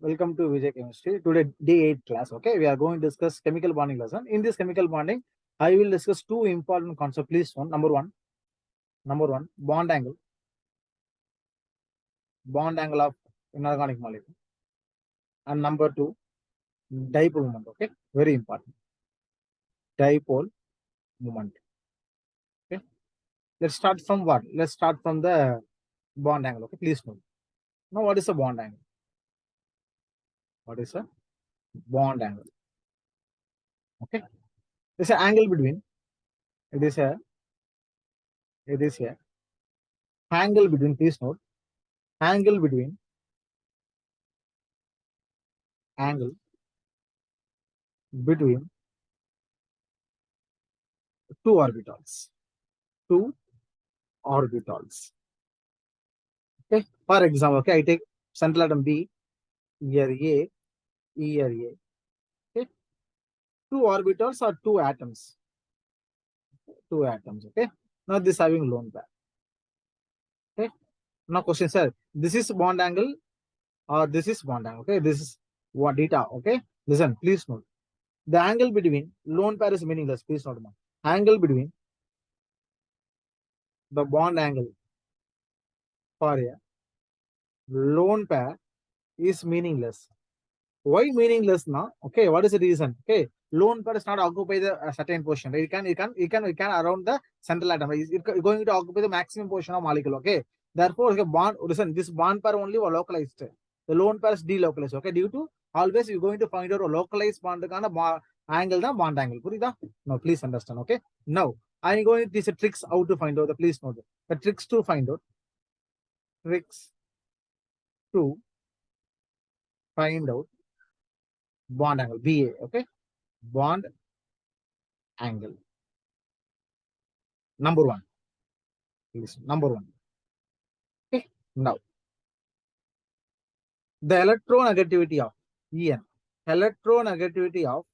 welcome to Vijay Chemistry. Today, Day-08 class. Okay, we are going to discuss chemical bonding lesson. In this chemical bonding, I will discuss two important concepts. Please, number one, bond angle of inorganic molecule, and number two, dipole moment. Okay, very important, dipole moment. Okay, let's start from what? Let's start from the bond angle. Okay, please note. Now, what is a bond angle? What is a bond angle? Okay, it's an angle between. It is a angle between. Please note, angle between angle between two orbitals. Two orbitals. Okay. For example, okay, I take central atom B, here A, here A. Okay. Two orbitals or two atoms. Two atoms. Okay. Now this having lone pair. Okay. Now question, sir, this is bond angle or this is bond angle. Okay. This is what data. Okay. Listen, please note. The angle between lone pair is meaningless. Please note. Angle between the bond angle for a lone pair is meaningless. Why meaningless now? Okay, what is the reason? Okay, lone pair is not occupy the certain portion. Right? It can around the central atom. Right? It's going to occupy the maximum portion of molecule. Okay, therefore, okay, bond. Listen, this bond pair only was localized. The lone pair is delocalized. Okay, due to always you're going to find out a localized bond kind of angle, the bond angle. No, please understand. Okay, now I'm going to teach tricks how to find out. The please note the tricks to find out. Tricks to find out bond angle BA. Okay, bond angle. Number one. Please, number one. Okay. Now, the electronegativity of En. Electronegativity of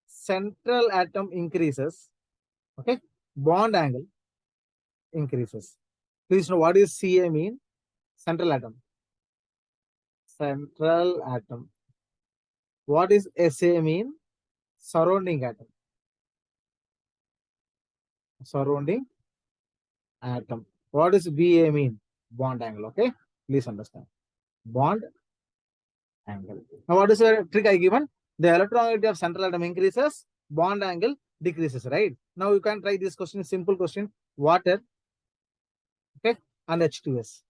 central atom increases. Okay. Bond angle increases. Please know what is Ca mean? Central atom. Central atom. What is Sa mean? Surrounding atom. Surrounding atom. What does Ba mean? Bond angle. Okay. Please understand. Bond angle. Now, what is the trick I given? The electronegativity of central atom increases, bond angle decreases, right? Now you can try this question, simple question. Water, okay, and H2S.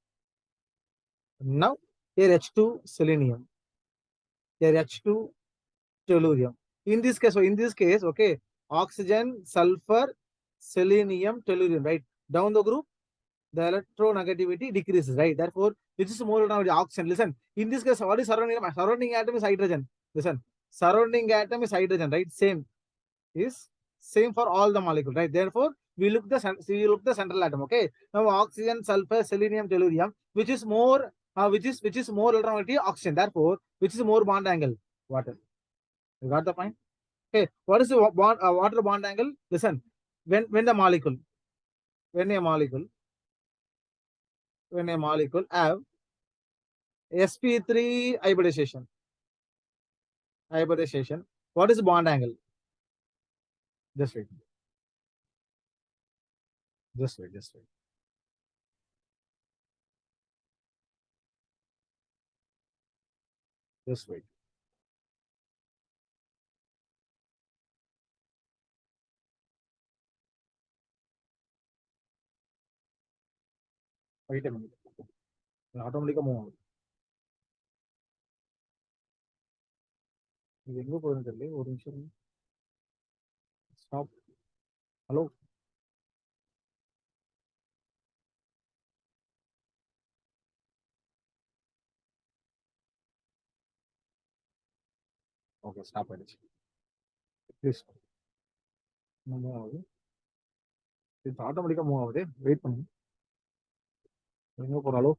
Now here H2 selenium, here H2 tellurium. In this case, okay, oxygen, sulfur, selenium, tellurium, right? Down the group, the electronegativity decreases, right? Therefore, which is more now the oxygen. Listen, in this case, what is surrounding atom? Surrounding atom is hydrogen. Listen, surrounding atom is hydrogen, right? Same for all the molecules, right? Therefore, we look the central atom. Okay. Now, oxygen, sulfur, selenium, tellurium, which is more electronegativity? Oxygen. Therefore, which is more bond angle? Water. You got the point? Okay. What is the water bond angle? Listen, when a molecule have sp3 hybridization. What is bond angle? Just wait. Just wait. Wait a minute. Automatically move. இது எங்க போகுதுன்னு தெரியல, ஒரு நிமிஷம். Stop. Hello. Okay, stop ஆயிடுச்சு. Please. Move ஆகுது. இது ஆட்டோமேட்டிக்கா மூவ் ஆகுது. வெயிட் பண்ணுங்க. எங்க போறாலோ?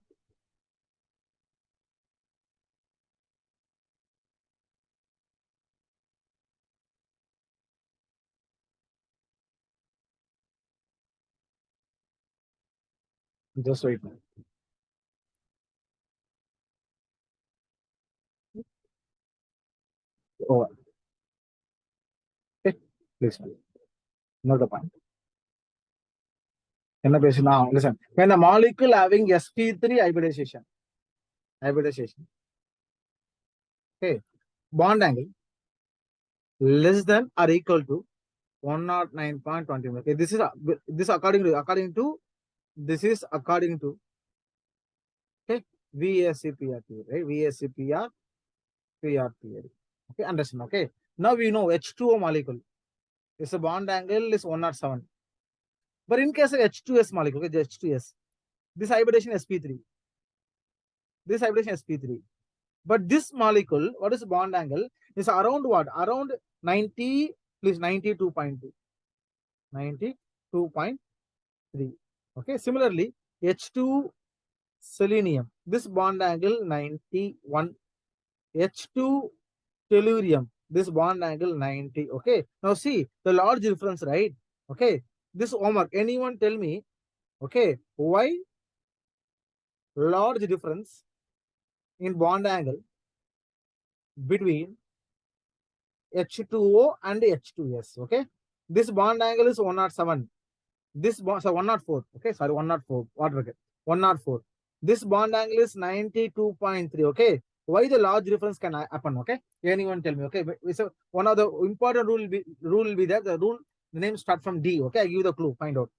Just wait. over. Okay, please note the point. Now, listen. When the molecule having sp3 hybridization, okay, bond angle less than or equal to 109.20. Okay, this is according to this is according to okay VSCPR theory, right? VSCPR theory. Okay, understand? Okay. Now we know H2O molecule is a bond angle is 107. But in case of H2S molecule, okay, the H2S, this hybridization sp3. This hybridization sp3. But this molecule, what is bond angle? Is around what? Around 90, please 92.2. 92.3. Okay. Similarly, H2 selenium. This bond angle 91. H2 tellurium. This bond angle 90. Okay. Now see the large difference, right? Okay. This homework. Anyone tell me, okay, why large difference in bond angle between H2O and H2S. Okay. This bond angle is 107. This bond, so 104. Okay. Sorry, 104. What bracket? 104. This bond angle is 92.3. Okay. Why the large difference can happen? Okay. Anyone tell me? Okay. So one of the important rule will be that the name start from D. Okay. I give you the clue. Find out.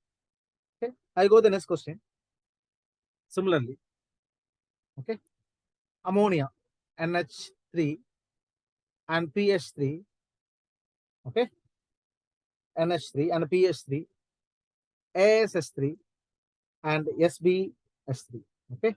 Okay. I go to the next question. Similarly. Okay. Ammonia, NH3 and PH3. Okay. NH3 and PH3, ASS3 and SBS3. Okay.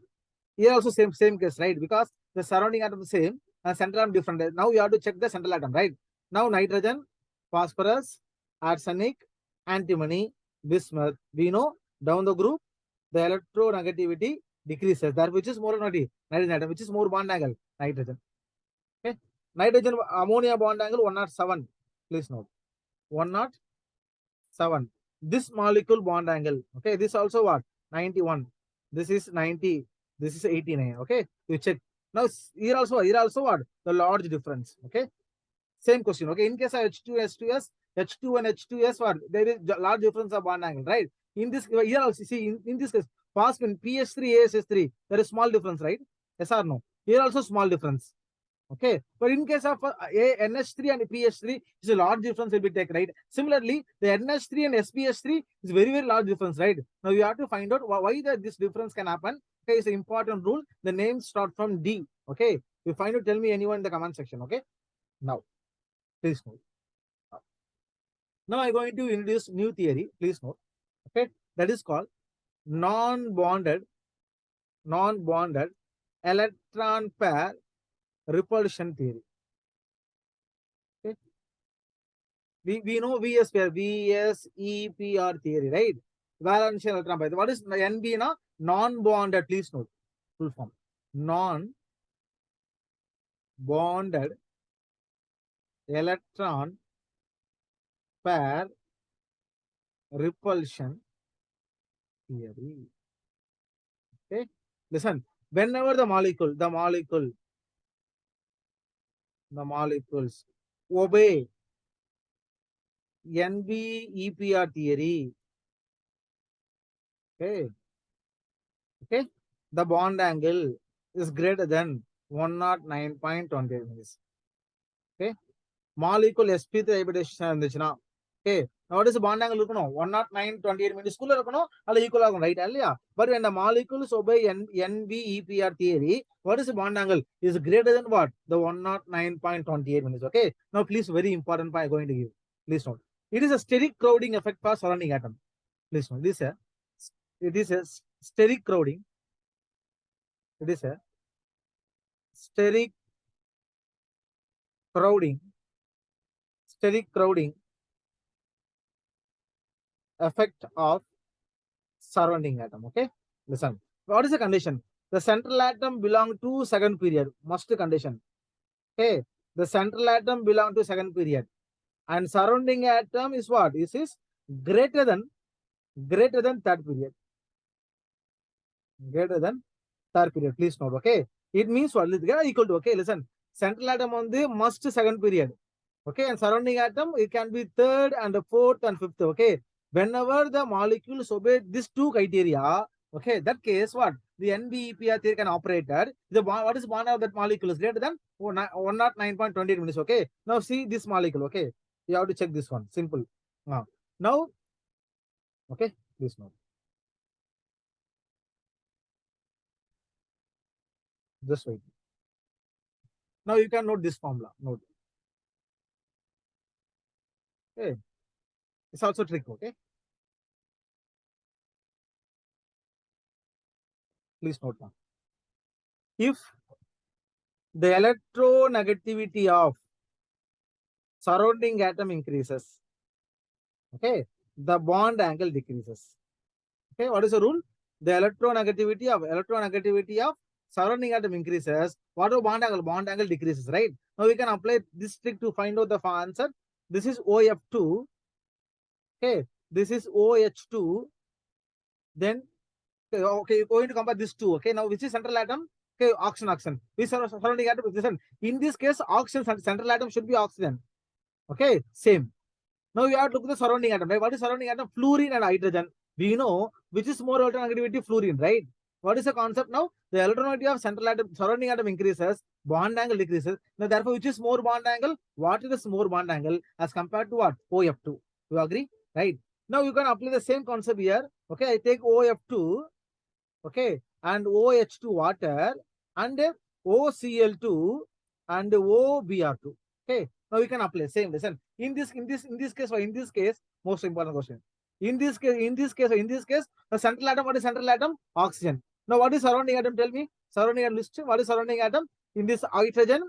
Here also same case, right? Because the surrounding atom is same and central atom different. Now you have to check the central atom, right? Now nitrogen, phosphorus, arsenic, antimony, bismuth. We know down the group the electronegativity decreases. That which is more nitrogen atom, which is more bond angle, nitrogen. Okay. Nitrogen ammonia bond angle 107. Please note 107. This molecule bond angle. Okay. This also what? 91. This is 90. This is 89. Okay. You check. Now here also what? The large difference. Okay. Same question. Okay. In case of H2, H2S, H2 and H2S, what? There is large difference of bond angle, right? In this here also see in this case, phosphine PH3, ASS3, there is small difference, right? Yes or no? Here also small difference. Okay, but in case of NH3 and PH3, is a large difference will be taken, right? Similarly, the NH3 and SPH3 is very, very large difference, right? Now you have to find out why this difference can happen. Okay, it's an important rule. The names start from D. Okay, you find out, tell me anyone in the comment section. Okay, now please note. Now I'm going to introduce new theory. Please note. Okay, that is called non-bonded electron pair repulsion theory. Okay. We know VSEPR theory, right? Valence electron pair. What is NB? Non-bonded. Please note. Full form. Non-bonded electron pair repulsion theory. Okay. Listen. Whenever the molecules obey NBEPR theory. Okay. Okay. The bond angle is greater than 109.20 degrees. Okay. Molecule sp3 hybridization. Okay. Now what is the bond angle? 109.28 minutes school equal, right? But when the molecules obey NBEPR theory, what is the bond angle? Is greater than what? The 109.28 minutes. Okay. Now please, very important point I'm going to give. Please note. It is a steric crowding effect for surrounding atom. Please note. It is a steric crowding. It is a steric crowding effect of surrounding atom. Okay. Listen. What is the condition? The central atom belong to second period. Must condition. Okay. The central atom belong to second period. And surrounding atom is what? This is greater than third period. Greater than third period. Please note. Okay. It means what? Equal to. Okay. Listen. central atom on the must second period. Okay, and surrounding atom, it can be third and fourth and fifth. Okay, whenever the molecules obey these two criteria, okay, that case what? The NBEPR theory can operate at what is bond of that molecule is greater than 109.28 minutes. Okay, now see this molecule. Okay, you have to check this one. Simple. Now, okay, please note. Just wait. Now you can note this formula. Note. Okay, it's also trick. Okay, please note now. If the electronegativity of surrounding atom increases, okay, the bond angle decreases. Okay, what is the rule? The electronegativity of surrounding atom increases. What is bond angle? Bond angle decreases, right? Now we can apply this trick to find out the answer. This is OF2. Okay, this is OH2. Then okay, you're going to compare this two. Okay, now which is central atom? Okay, oxygen. Which surrounding atom? Listen, in this case, oxygen central atom should be oxygen. Okay, same. Now you have to look at the surrounding atom, right? What is surrounding atom? Fluorine and hydrogen. We know which is more electronegativity, fluorine, right? What is the concept now? The electronegativity of central atom, surrounding atom increases, bond angle decreases. Now, therefore, which is more bond angle? What is the more bond angle as compared to what? OF2. You agree? Right? Now you can apply the same concept here. Okay, I take OF2, okay, and OH2 water, and OCl2 and OBr2. Okay, now we can apply same. Listen, in this case, most important question. In this case, the central atom, what is central atom? Oxygen. Now what is surrounding atom? Tell me. Surrounding atom list. What is surrounding atom? In this hydrogen,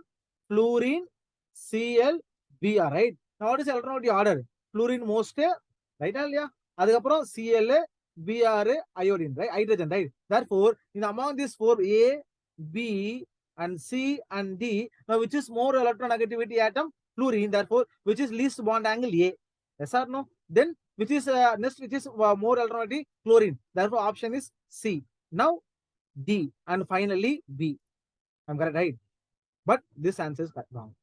fluorine, Cl, Br, right? Now what is electronegativity order? Fluorine most, right? Yeah. அதுக்கப்புறம் Cl, Br, iodine, right? Hydrogen, right? Therefore, in among these four, A, B, and C and D, now which is more electronegativity atom? Fluorine. Therefore, which is least bond angle? A. Yes or no? Then which is next? Which is more electronegativity? Chlorine. Therefore, option is C. Now D and finally B. I'm correct, right? But this answer is wrong.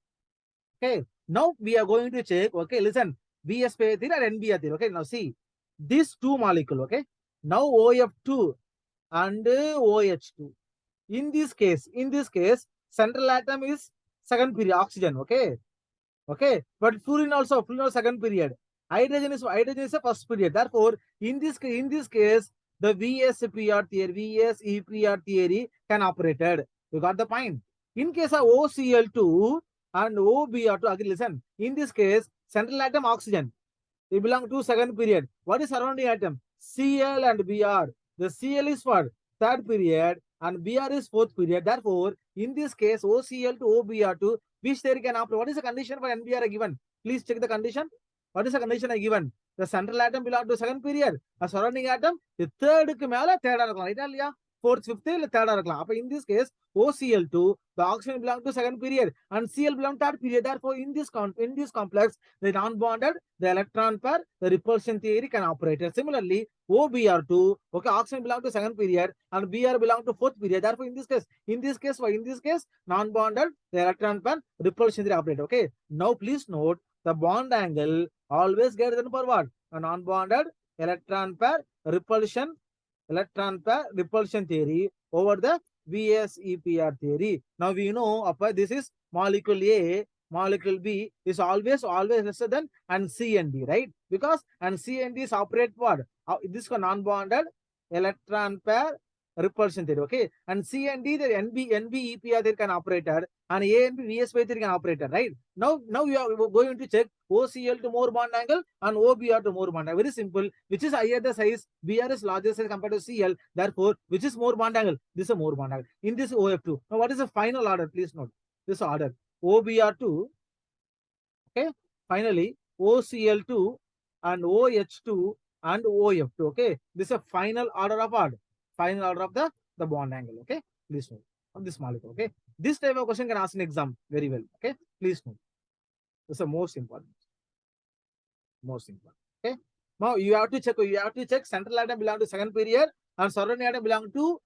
Okay. Now we are going to check. Okay, listen. BSP theory and NBEPR theory. Okay. Now see these two molecule. Okay. Now OF2 and OH2. In this case, central atom is second period oxygen. Okay. Okay. But fluorine also second period. Hydrogen is a first period. Therefore, in this case, the VSEPR theory can operated. You got the point. In case of OCl2 and OBr2, again listen. In this case, central atom oxygen. They belong to second period. What is surrounding atom? Cl and Br. The Cl is for third period and Br is fourth period. Therefore, in this case, OCl to OBr2, which theory can operate? What is the condition for NBR given? Please check the condition. What is the condition I given? The central atom belongs to second period. A surrounding atom, the third right? Fourth, fifth, third. In this case, OCl2, the oxygen belongs to second period and Cl belongs to third period. Therefore, in this complex, the non-bonded, the electron pair, the repulsion theory can operate. Similarly, OBr2, okay, oxygen belongs to second period and Br belongs to fourth period. Therefore, in this case, non-bonded, the electron pair, repulsion theory operate. Okay. Now, please note the bond angle always greater than forward. A non-bonded electron pair repulsion theory over the VSEPR theory. Now we know this is molecule A, molecule B is always lesser than and C and D, right? Because and C and D is operate what? This is non-bonded electron pair repulsion theory, okay? And C and D, the NBEPR theory can operate and A and B VSP theory can operate, right? Now we are going to check OCl to more bond angle and OBr to more bond angle. Very simple. Which is higher the size? Br is larger size compared to Cl. Therefore, which is more bond angle? This is a more bond angle. In this OF2. Now, what is the final order? Please note this order. OBr2, okay? Finally, OCl2 and OH2 and OF2, okay? This is a final order of what? Final order of the bond angle, okay? Please note of this molecule, okay? This type of question can ask in exam very well, okay? Please note. This is the most important. Okay? Now you have to check central atom belong to second period and surrounding atom belong to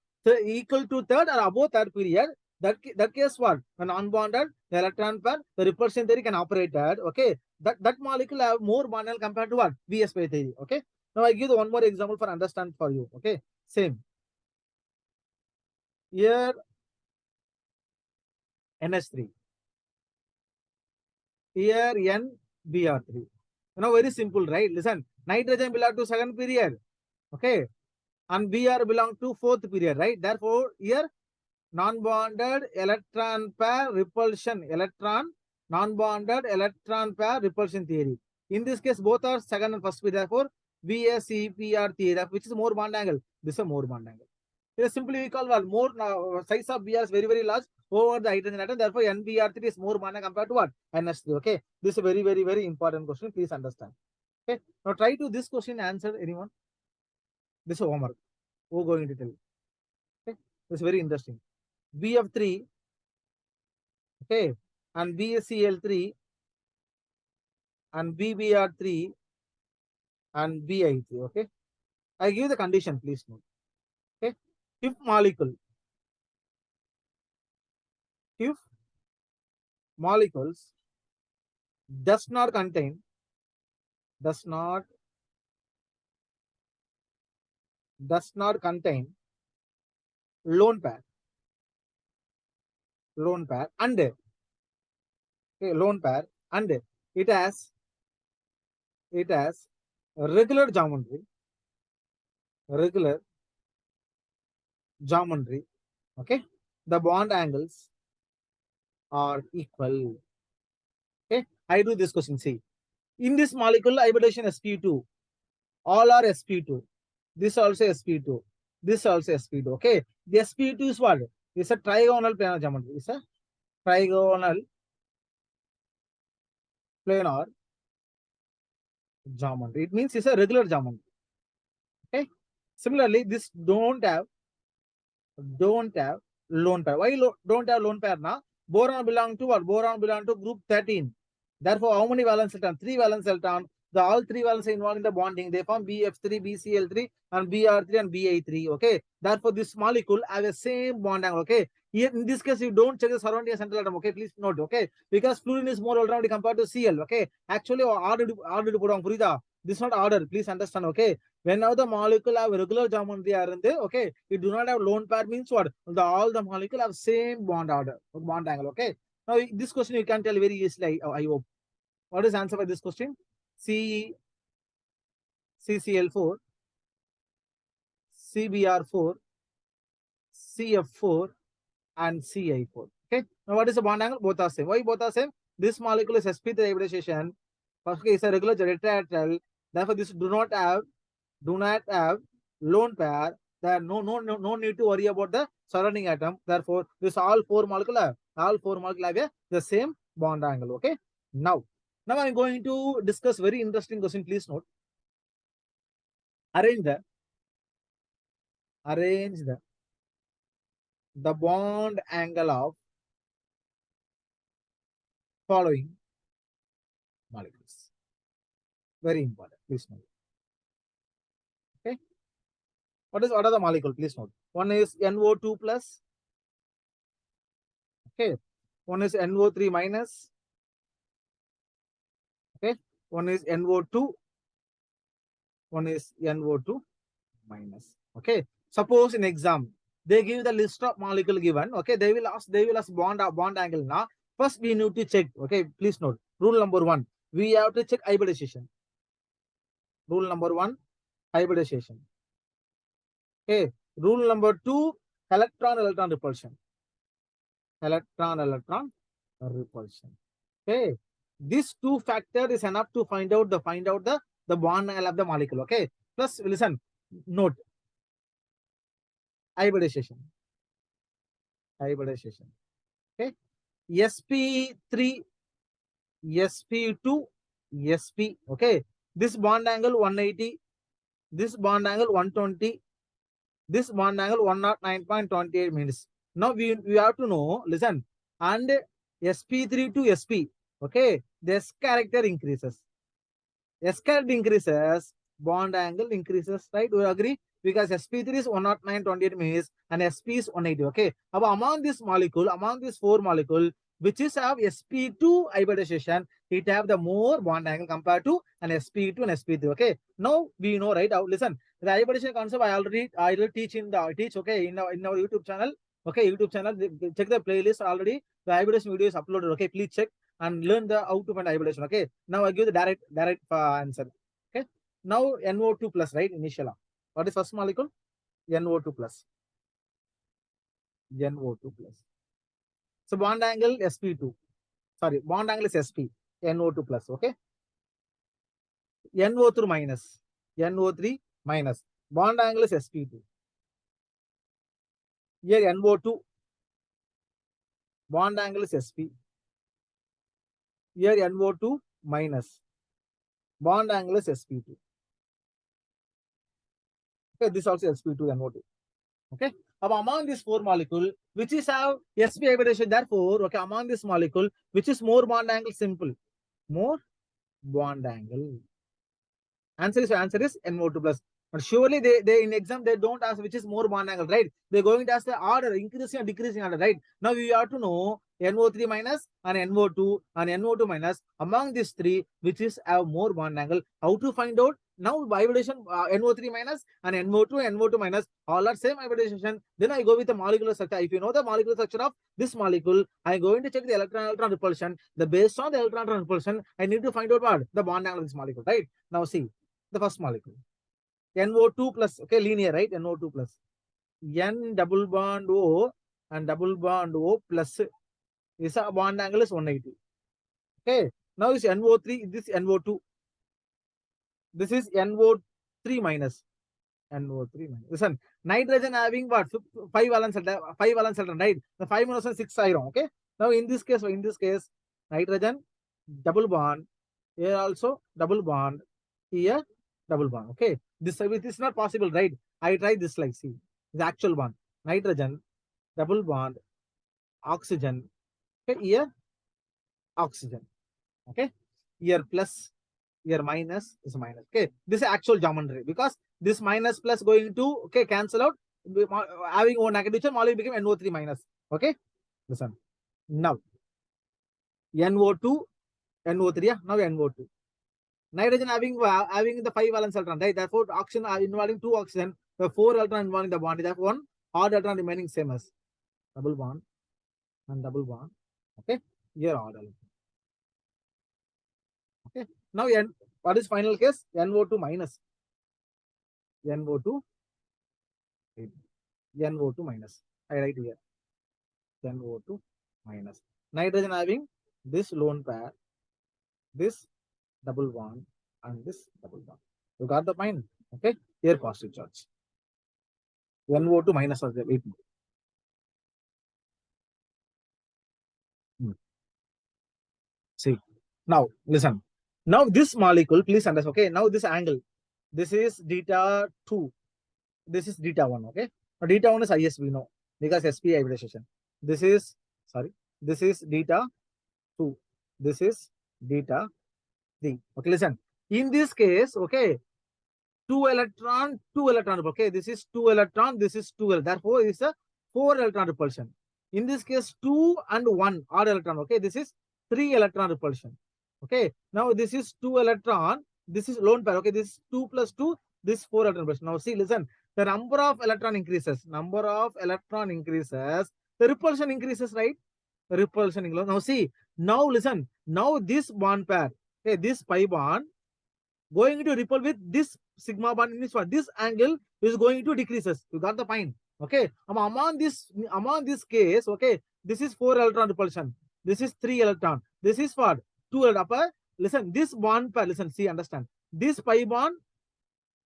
equal to third or above third period. That case what? An unbonded electron pair, the repulsion theory can operate at, okay? That molecule have more bond angle compared to what? VSP theory, okay? Now I give one more example for understand for you, okay? Same. Here NH3. Here NBR3. Very simple, right? Listen, nitrogen belong to second period, okay? And Br belong to fourth period, right? Therefore, here non-bonded electron pair repulsion non-bonded electron pair repulsion theory. In this case, both are second and first period. Therefore, BSEPR theory, which is more bond angle. This is a more bond angle. Simply we call more size of Br is very, very large over the hydrogen atom. Therefore, NBR3 is more bond compared to what? NH3. Okay. This is a very, very, very important question. Please understand. Okay. Now try to this question answer anyone. This is homework. We're going to tell. Okay. This is very interesting. BF3, okay, and BSCl3 and BBR3 and BI3. Okay. I give the condition, please note. Okay. If molecules does not contain lone pair and it has regular geometry, okay, the bond angles are equal. Okay, I do this question. See, in this molecule hybridization sp2, all are sp2, this also sp2, this also sp2. Okay, the sp2 is what? It's a trigonal planar geometry. It's a trigonal planar geometry. It means it's a regular geometry. Okay. Similarly, this don't have lone pair. Why don't have lone pair now? Boron belong to what? Boron belong to group 13. Therefore, how many valence electron? 3 valence electron. All 3 valence are involved in the bonding. They form BF3, BCl3, and BR3 and BA3. Okay. Therefore, this molecule have the same bond angle. Okay. Here, in this case, you don't check the surrounding central atom. Okay. Please note. Okay. Because fluorine is more all-round compared to Cl. Okay. Actually, order to put on Purida. This is not order. Please understand. Okay. Whenever the molecule have regular geometry, okay, it do not have lone pair means what? All the molecule have same bond angle. Okay. Now this question you can tell very easily. I hope. What is the answer for this question? CCl4, CBr4, CF4, and CI4. Okay. Now what is the bond angle? Both are same. Why both are same? This molecule is sp3 hybridization. Okay, it's a regular tetrahedral. Therefore, this do not have lone pair. There no need to worry about the surrounding atom. Therefore, this all four molecules have the same bond angle. Okay. Now I'm going to discuss very interesting question. Please note. Arrange the bond angle of following molecules. Very important. Please note. Okay. What are the molecule? Please note. One is NO2 plus. Okay. One is NO3 minus. Okay. One is NO2. One is NO2 minus. Okay. Suppose in exam, they give the list of molecule given. Okay. They will ask bond angle. Now, first we need to check. Okay. Please note. Rule number 1. We have to check hybridization. Rule number 1. Hybridization. Okay. Rule number 2. Electron repulsion. Electron repulsion. Okay. This 2 factor is enough to find out the bond angle of the molecule. Okay. Plus, listen, note. Hybridization. Okay. sp3, sp2, sp. Okay. This bond angle 180. This bond angle 120. This bond angle 109.28 minutes. Now we have to know, listen, and sp3 to sp. Okay. The S character increases. S character increases, bond angle increases, right? Do you agree? because sp3 is 109.28 means and sp is 180. Okay, now among this molecule, among these 4 molecule which is have sp2 hybridization, it have the more bond angle compared to an sp2 and sp3. Okay, now we know, right? Now listen, the hybridization concept I already teach in the okay in our YouTube channel. Okay, YouTube channel, check the playlist already. The hybridization video is uploaded. Okay, please check and learn the how to find hybridization. Okay, now I give the direct answer. Okay, now NO2 plus, right? Initial. What is first molecule? NO2 plus. NO2 plus. So bond angle sp2. Sorry, bond angle is sp. NO2 plus. Okay. NO3 minus. NO3 minus. Bond angle is sp2. Here NO2. Bond angle is sp. Here NO2 minus. Bond angle is sp2. Okay, this also sp2 NO2. Okay. Among these 4 molecule, which is have sp hybridization, therefore, okay, among this molecule, which is more bond angle, simple. More bond angle. Answer is NO2 plus. But surely they in exam they don't ask which is more bond angle, right? They're going to ask the order, increasing or decreasing order, right? Now we have to know NO3 minus and NO2 and NO2 minus. Among these 3, which is have more bond angle. How to find out? Now hybridization NO3 minus and NO2 minus all are same hybridization. Then I go with the molecular structure. If you know the molecular structure of this molecule, I'm going to check the electron repulsion. Based on the electron repulsion, I need to find out what the bond angle of this molecule, right? Now see the first molecule. NO2 plus, okay, linear, right? NO2 plus. N double bond O and double bond O plus is a bond angle is 180. Okay, now is NO3, this NO2. This is NO3 minus. NO3 minus. Listen, nitrogen having what? 5 valence electron, right? The 5 minus 6 iron, okay? Now in this case, nitrogen, double bond, here also double bond, here double bond. Okay, this is not possible, right? I try this like, see, the actual bond, nitrogen, double bond, oxygen. Okay, here oxygen. Okay, here plus, here minus, is minus. Okay, this is actual geometry because this minus plus going to, okay, cancel out, having O negative charge, molecule became NO3 minus. Okay, listen. Now NO2, NO3, yeah, now NO2. Nitrogen having the 5 valence electron, right? Therefore, oxygen are involving 2 oxygen, the 4 electron involving the bond. Therefore, 1 odd electron remaining same as double bond and double bond. Okay, here odd electron. Okay, now what is final case? NO2 minus. NO2 minus. I write here. NO2 minus. Nitrogen having this lone pair, this double bond, and this double bond. You got the point? Okay, here positive charge. NO2 minus of the 8. See, now listen. Now this molecule, please understand. Okay, now this angle, this is theta 2, this is theta 1. Okay, now theta 1 is highest, we know, because sp hybridization. This is, sorry, this is theta 2, this is theta 3. Okay, listen. In this case, okay, 2 electron, okay, this is 2 electron, this is 2 electron. Therefore, it's a 4 electron repulsion. In this case, 2 and 1 odd electron. Okay, this is 3 electron repulsion. Okay, now this is 2 electron, this is lone pair. Okay, this is 2 plus 2, this 4 electron repulsion. Now see, listen, the number of electron increases, the repulsion increases, right? Repulsion increases. Now see, now listen, now this bond pair, okay, this pi bond going to repel with this sigma bond in this one. This angle is going to decreases. You got the point? Okay. Among this case, okay, this is 4 electron repulsion. This is 3 electron. This is for 2 electron. Listen, this bond pair, listen, see, understand. This pi bond,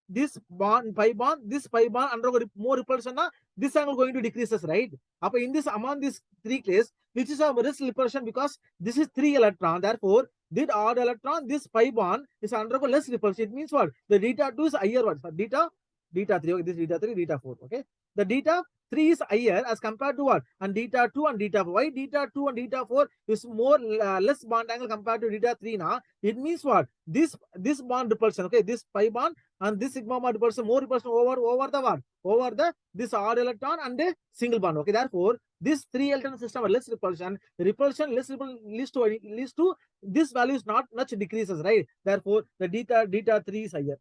this pi bond undergo more repulsion, this angle going to decreases, right? In this, among these 3 case, which is a less repulsion because this is 3 electron. Therefore, this odd electron, this pi bond is undergo less repulsion. It means what? The theta 2 is higher one. So theta 3, okay, this theta 3, theta 4. Okay. the theta 3 is higher as compared to what? And theta 2 and theta 4. Why theta 2 and theta 4 is more less bond angle compared to theta 3 now? It means what? This bond repulsion, okay, this pi bond and this sigma bond repulsion, more repulsion over the what? Over the this odd electron and a single bond. Okay, therefore, this 3 electron system are less repulsion. Repulsion less repulsion leads to this value is not much decreases, right? Therefore, the theta 3 is higher.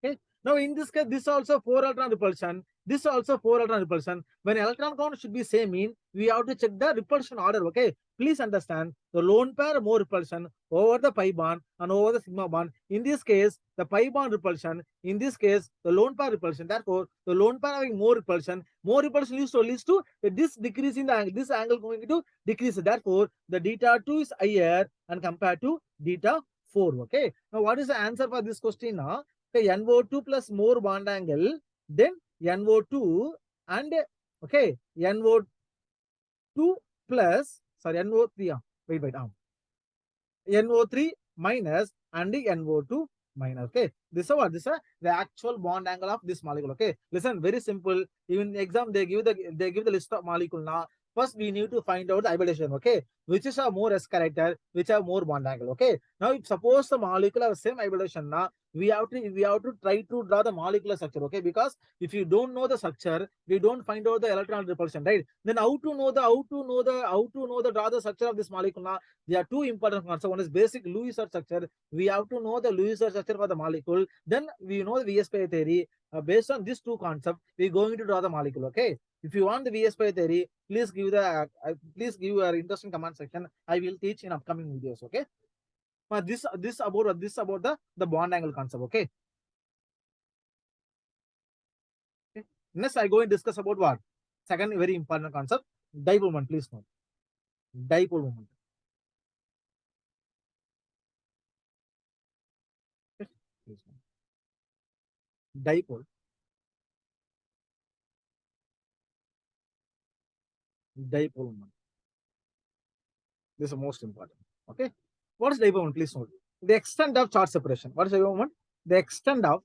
Okay. Now in this case, this also 4 electron repulsion. This also 4 electron repulsion. When electron count should be same mean, we have to check the repulsion order. Okay. Please understand the lone pair more repulsion over the pi bond and over the sigma bond. In this case, the pi bond repulsion. In this case, the lone pair repulsion. Therefore, the lone pair having more repulsion leads to this decrease in the angle. This angle going to decrease. Therefore, the theta 2 is higher and compared to theta 4. Okay. Now, what is the answer for this question now? Okay, NO2 plus more bond angle, then NO2 and okay, NO2 plus, sorry, NO3, wait, NO3 minus and NO2 minus. Okay, this is what? This is the actual bond angle of this molecule. Okay, listen, very simple. Even in the exam, they give the list of molecule now. First, we need to find out the hybridization. Okay, which is a more S character, which have more bond angle. Okay, now if suppose the molecule have same hybridization now, we have to try to draw the molecular structure. Okay, because if you don't know the structure, we don't find out the electron repulsion, right? Then how to know the draw the structure of this molecule now? There are two important concepts. One is basic Lewis structure. We have to know the Lewis structure for the molecule. Then we know the VSPI theory. Based on these two concepts, we're going to draw the molecule. Okay. If you want the VSPI theory, please give your interest in comment section. I will teach in upcoming videos. Okay. This about the bond angle concept. Okay. Next, I go and discuss about what? Second very important concept, dipole moment. Please note. Dipole moment. Dipole. Dipole moment. This is the most important. Okay. What is dipole moment? Please note. The extent of charge separation. What is dipole moment? The extent of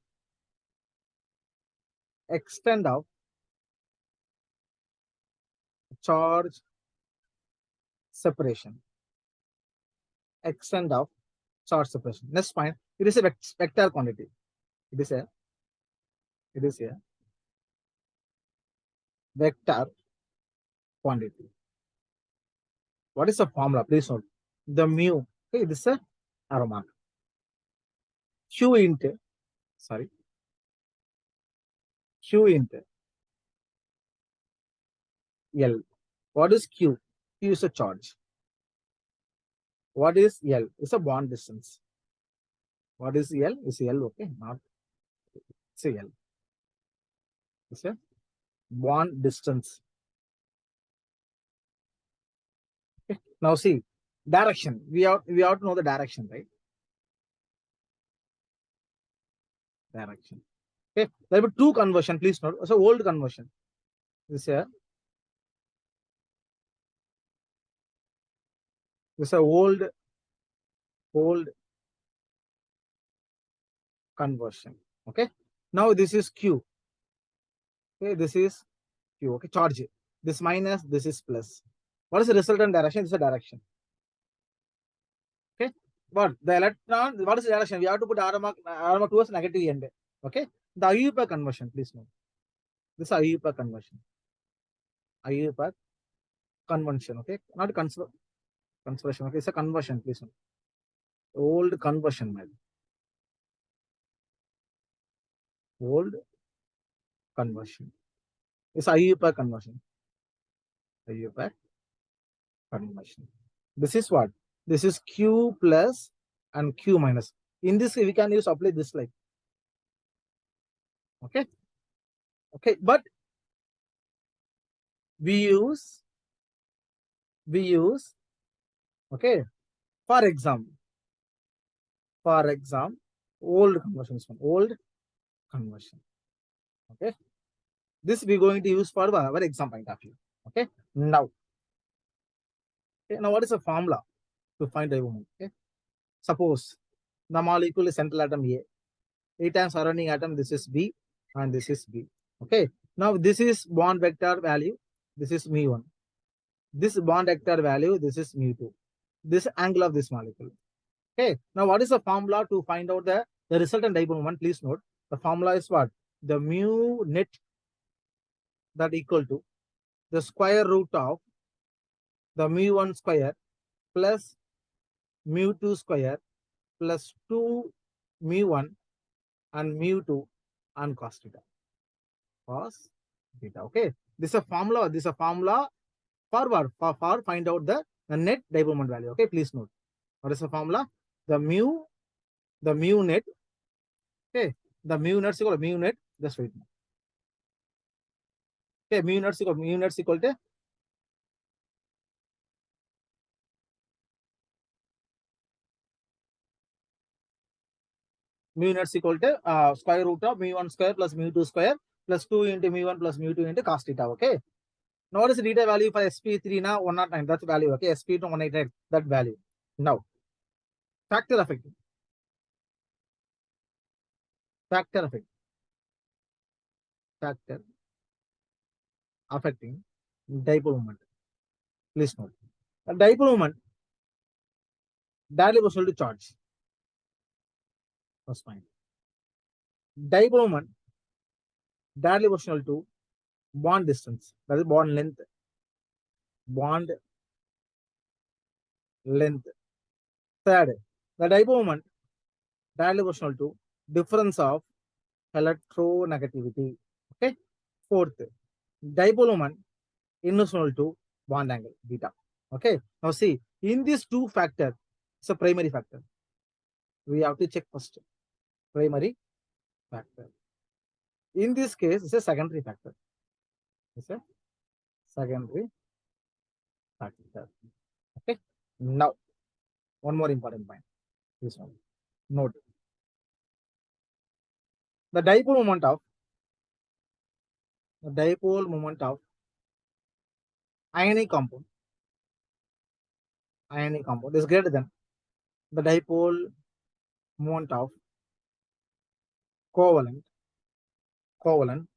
charge separation. Extent of charge separation. Next point. It is a vector quantity. It is a vector quantity. What is the formula? Please note. The mu. Okay, this is a arrow mark. Q into L. What is Q? Q is a charge. What is L? It's a bond distance. What is L? It's L, okay? Not it's a L. It's a bond distance. Okay. Now see, direction. We have to know the direction, right? Direction. Okay. There will be two conversion. Please note. So old conversion. This is a old conversion. Okay. Now this is Q. Okay. This is Q. Okay. Charge. This minus. This is plus. What is the resultant direction? This is a direction. Okay. But the electron, what is the direction? We have to put arrow mark towards negative end. Okay. The IUPAC conversion, please note. This is IUPAC conversion. IUPAC conversion. Okay. Not conversion. Okay. It's a conversion, please note. Old conversion, man. Old conversion. It's IUPAC conversion. IUPAC conversion. This is what? This is Q plus and Q minus. In this, we can apply this like. Okay. Okay. But we use, okay, for example, old conversion. Old conversion. Okay. This we're going to use for our exam point of view. Okay. Now, what is the formula to find the moment? Okay. Suppose the molecule is central atom A. 8 times surrounding atom, this is B, and this is B. Okay. Now this is bond vector value. This is mu1. This bond vector value. This is mu2. This angle of this molecule. Okay. Now what is the formula to find out the resultant dipole moment? Please note the formula is what? The mu net that equal to the square root of the mu1 square plus mu2 square plus 2 mu1 and mu2 and cos theta. Cos theta. Okay. This is a formula. This is a formula for find out the net dipole moment value. Okay. Please note. What is the formula? The mu net. Okay. The mu net is equal to mu net. Just wait. Okay. Mu net is equal to mu net is equal to mu net is equal to square root of mu1 square plus mu2 square plus 2 into mu1 plus mu2 into cos theta. Okay. Now what is the theta value for sp3 now? 109. That's value. Okay. sp2 188. That value. Now factor effect. Factor effect. Factor affecting dipole moment. Please note. A dipole moment directly proportional to charge. First point. Dipole moment directly proportional to bond distance. That is bond length. Bond length. Third, the dipole moment directly proportional to difference of electronegativity. Okay. Fourth, dipole moment inversely to bond angle beta. Okay. Now see, in these two factors, it's a primary factor. We have to check first. Primary factor. In this case, it's a secondary factor. It's a secondary factor. Okay. Now, one more important point. This one. Note. The dipole moment of ionic compound is greater than the dipole moment of covalent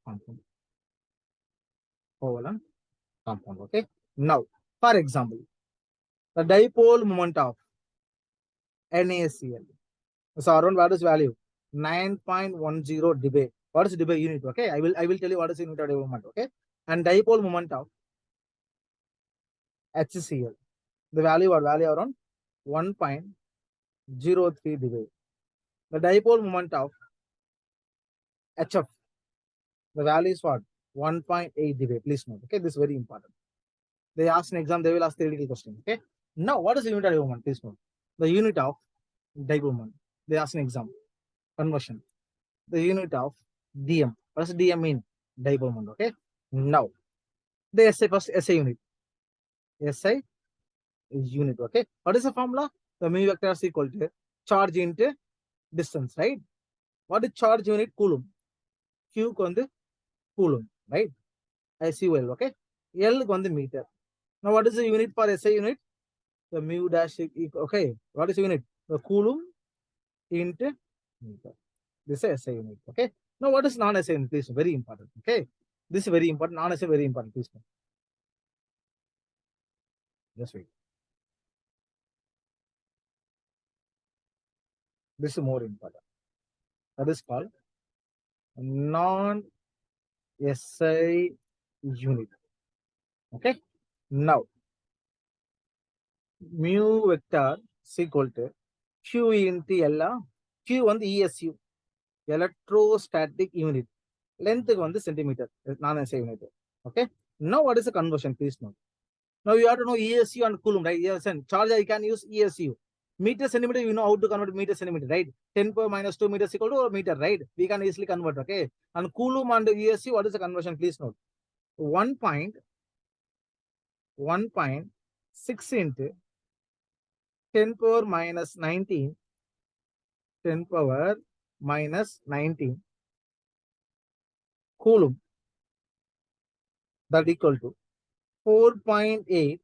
compound. Okay. Now, for example, the dipole moment of NaCl. So around what is value? 9.10 dB. What is dB unit? Okay. I will tell you what is unit of dipole moment. Okay. And dipole moment of HCl. The value around 1.03 dB. The dipole moment of HF. The value is what? 1.8 dB. Please note. Okay. This is very important. They ask an exam, they will ask theoretical question. Okay. Now, what is the unit of dipole moment? Please note. The unit of dipole moment. They ask an exam. Conversion. The unit of dm. What does dm mean? Dipole moment. Okay. Now, the SI first SI unit. SI unit. Okay. What is the formula? The mu vector is equal to charge into distance, right? What is charge unit? Coulomb. Q kondu coulomb, right? SUL. Okay. L kondu meter. Now, what is the unit for SI unit? The mu dash. Okay. What is the unit? The coulomb into meter. This is SI unit. Okay. Now, what is non-SI unit? Please, very important. Okay. This is very important. Non-SI very important. Please. Just wait. This is more important. That is called non-SI unit. Okay. Now, mu vector is equal to Q into L. Q on the ESU. Electrostatic unit. Length on the centimeter. Non-SI unit. Okay. Now, what is the conversion? Please note. Now, you have to know ESU and Coulomb, right? Yes, and charge I can use ESU. Meter centimeter, you know how to convert meter centimeter, right? 10 power minus 2 meters equal to a meter, right? We can easily convert, okay? And Coulomb and ESU, what is the conversion? Please note. 1.6 into 10 power minus 19. 10 power minus 19 Coulomb. That equal to 4.8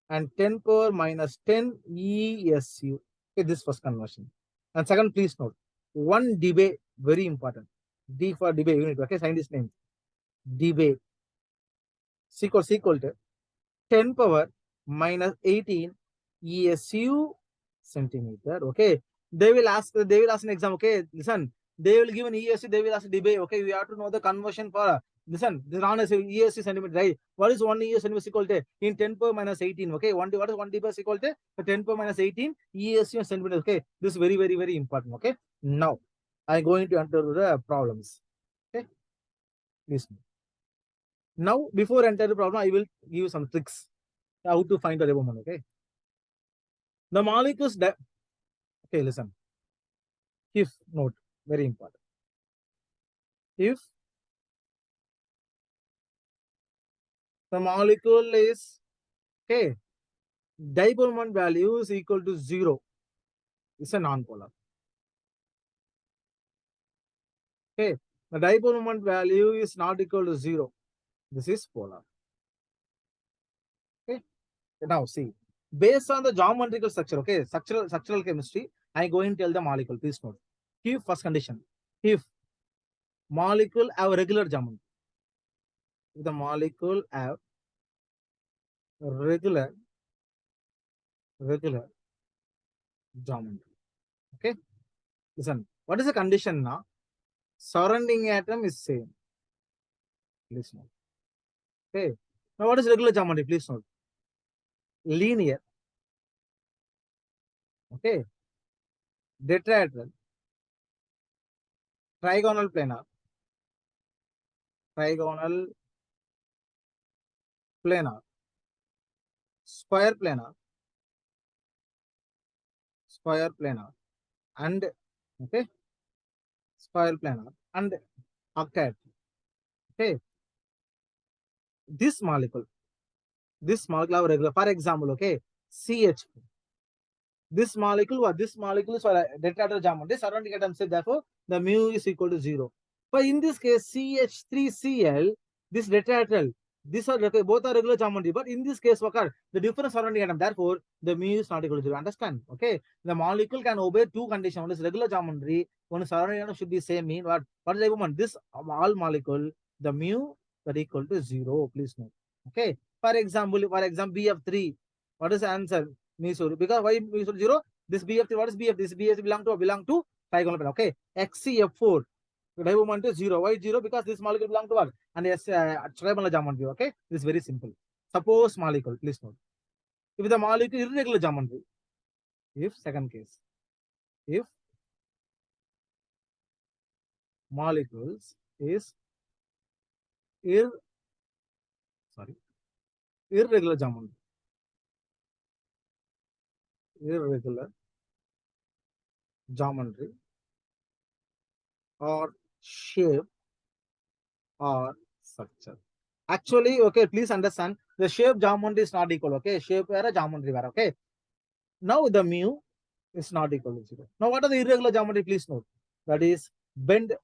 and 10 power minus 10 ESU. Okay, this first conversion. And second, please note, 1 dB, very important. D for dB unit, okay, scientist name. debate equal to 10 power minus 18 ESU centimeter. Okay. They will ask an exam. Okay. Listen, they will give an ESU, they will ask debate. Okay. We have to know the conversion for listen, this is ESU centimeter, right? What is 1 ESU centimeter equal to in 10 power minus 18? Okay. What is 1 debate equal to 10 power minus 18 ESU centimeter. Okay. This is very, very, very important. Okay. Now I'm going to enter the problems. Okay. Listen. Now, before enter the problem, I will give you some tricks how to find the Reberman. Okay. The molecules that, okay, listen. If, note, very important. If the molecule is, okay, dipole moment value is equal to 0, it's a non-polar. Okay. The dipole moment value is not equal to 0. This is polar. Okay. Now, see, based on the geometrical structure, okay, structural chemistry, I go and tell the molecule. Please note. If first condition, if molecule have regular geometry, if the molecule have regular geometry. Okay. Listen, what is the condition now? Surrounding atom is same. Please note. Okay. Now, what is regular geometry? Please note. Linear. Okay. Tetrahedral. Trigonal planar. Trigonal planar. Square planar. Square planar. And okay. Square planar and octet. Okay. This molecule have regular. For example, okay, CH. This molecule is for a tetrahedral geometry. Surrounding atom said therefore the mu is equal to 0. But in this case, CH3Cl, this tetrahedral, these are both are regular geometry. But in this case, occur the difference surrounding atom. Therefore, the mu is not equal to 0. Understand? Okay. The molecule can obey two conditions. One is regular geometry. One is surrounding atom should be same mean. What is the moment? This all molecule, the mu that equal to 0. Please note. Okay. For example, BF3. What is the answer? Missouri. Because why Missouri 0? This BF3, what is BF? This BF belong to trigonal planar. Okay. XCF4. The moment is 0. Why 0? Because this molecule belong to what? And yes, trigonal geometry. Okay. This is very simple. Suppose molecule, please note. If the molecule irregular geometry, if second case, if molecules is irregular geometry, irregular geometry or shape or structure. Actually, okay, please understand the shape geometry is not equal. Okay, shape where a geometry where. Okay. Now the mu is not equal to 0. Now what are the irregular geometry? Please note. That is bend,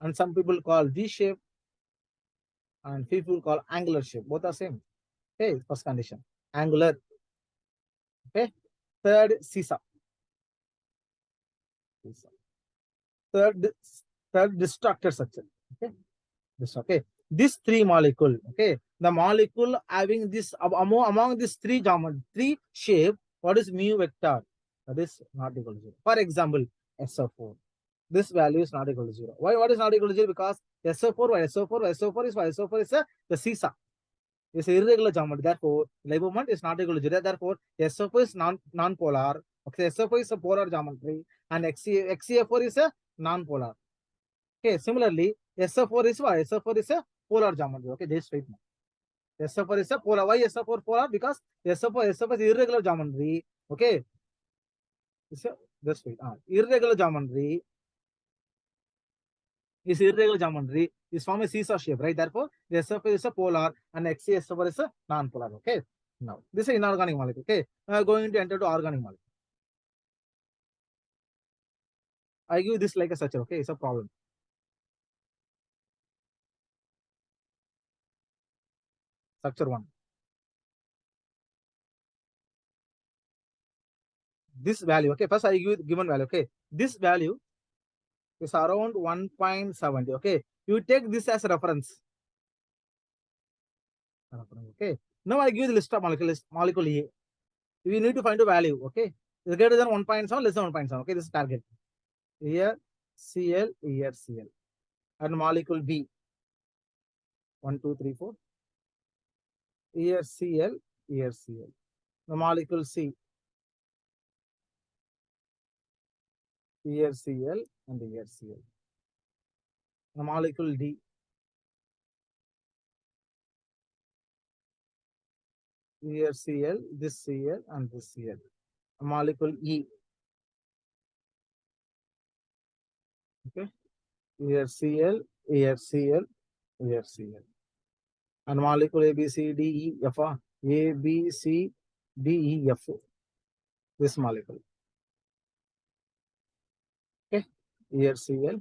and some people call V shape and people call angular shape. Both are same. Okay, first condition. Angular. Okay. Third, seesaw. Third, destructor structure. Okay. This okay. This three molecule. Okay. The molecule having this among these three shape. What is mu vector? That is not equal to 0. For example, SO4. This value is not equal to 0. Why? What is not equal to 0? Because SO4 is the seesaw. It's irregular geometry. Therefore, moment is not equal to 0. Therefore, SO4 is non-polar. Okay, SO4 is a polar geometry, and XCF4 is a non-polar. Okay, similarly, SO4 is what? SO4 is a polar geometry. Okay, this right now. SO4 is a polar. Why SO4 polar? Because SO4 is irregular geometry. Okay, it's a this way. Irregular geometry is from a seesaw shape, right? Therefore, the SO4 is a polar and XCSO4 is a non-polar. Okay. Now, this is inorganic molecule. Okay, going to enter to organic molecule. I give this like a structure. Okay, it's a problem. Structure 1. This value. Okay, first I give given value. Okay, this value is around 1.70. Okay, You take this as a reference. Okay. Now I give the list of molecules, molecule A. We need to find a value. Okay. Is greater than 1.7, less than 1.7. Okay, this is target. Here Cl, here Cl. And molecule B. 1, 2, 3, 4. Here Cl, here Cl. The molecule C. Here Cl and here Cl. The molecule D. Here Cl, this Cl and this Cl. The molecule E. Okay. Here Cl, here Cl, here Cl. And molecule A, B, C, D, E, F. A, B, C, D, E, F. This molecule. Okay. Here Cl,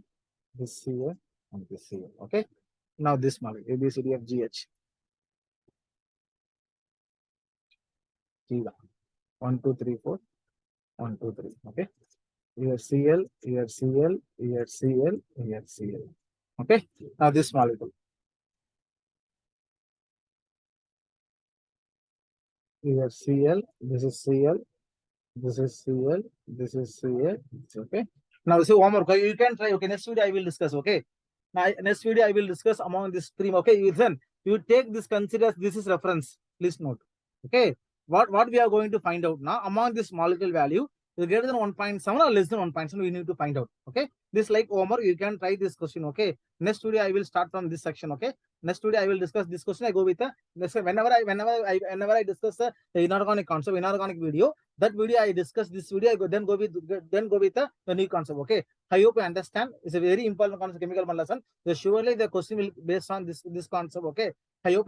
this Cl, and this Cl. Okay. Now this molecule A, B, C, D, F, G, H. G, 1, 2, 3, 4. 1, 2, 3. Okay. Here Cl, here Cl, here Cl, here Cl. Okay. Now this molecule. Here Cl, this is Cl, this is Cl, this is Cl. Okay. Now see one more. You can try. Okay. Next video I will discuss. Okay. Now next video I will discuss among this stream. Okay. You take this, consider this is reference. Please note. Okay. What we are going to find out now among this molecule value is greater than 1.7 or less than 1.7. We need to find out. Okay. This like homework. You can try this question. Okay. Next video I will start from this section. Okay. Next video I will discuss this question. I go with whenever I discuss the inorganic concept, inorganic video. That video I discuss. This video I then go with the new concept. Okay. I hope you understand. It's a very important concept, chemical lesson. So surely the question will based on this concept. Okay. I hope.